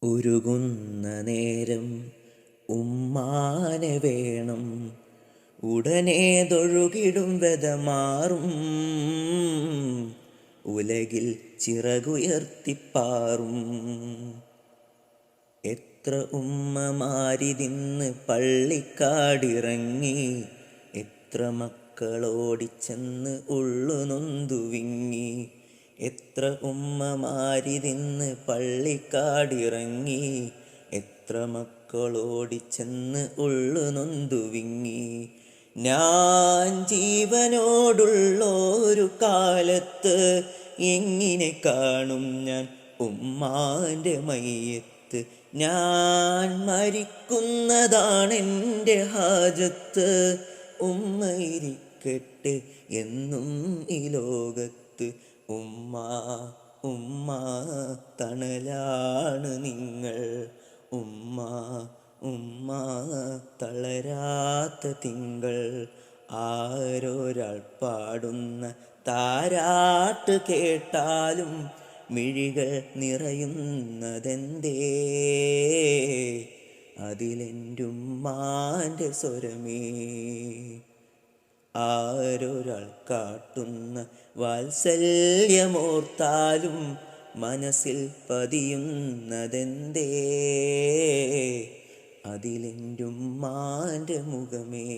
ഉരുകുന്ന നേരം ഉമ്മാനെ വേണം, ഉടനെ തൊഴുകിടും വ്യതമാറും, ഉലകിൽ ചിറകുയർത്തിപ്പാറും. എത്ര ഉമ്മമാരിതിന്ന് പള്ളിക്കാടിറങ്ങി, എത്ര മക്കളോടിച്ചെന്ന് ഉള്ളു നൊന്തു വിങ്ങി. എത്ര ഉമ്മമാരിതിന്ന് പള്ളിക്കാടിറങ്ങി, എത്ര മക്കളോടിച്ചെന്ന് ഉള്ളു നൊന്തു വിങ്ങി. ഞാൻ ജീവനോടുള്ളൊരു കാലത്ത് എങ്ങനെ കാണും ഞാൻ ഉമ്മാൻ്റെ മയ്യത്ത്. ഞാൻ മരിക്കുന്നതാണെൻ്റെ ഹാജത്ത്, ഉമ്മ ഇരിക്കട്ടെ എന്നും ഈ ലോകത്ത്. ഉമ്മ ഉമ്മ തണലാണ് നിങ്ങൾ, ഉമ്മ ഉമ്മ തളരാത്ത തിങ്കൾ. ആരൊരാൾ പാടുന്ന താരാട്ട് കേട്ടാലും മിഴികൾ നിറയുന്നതെന്തേ, അതിലെൻ്റുമ്മാൻ്റെ സ്വരമേ. ആരൊരാൾ കാട്ടുന്ന വാത്സല്യമോർത്താലും മനസ്സിൽ പതിയുന്നതെന്തേ, അതിലെൻ്റുമ്മാൻ്റെ മുഖമേ.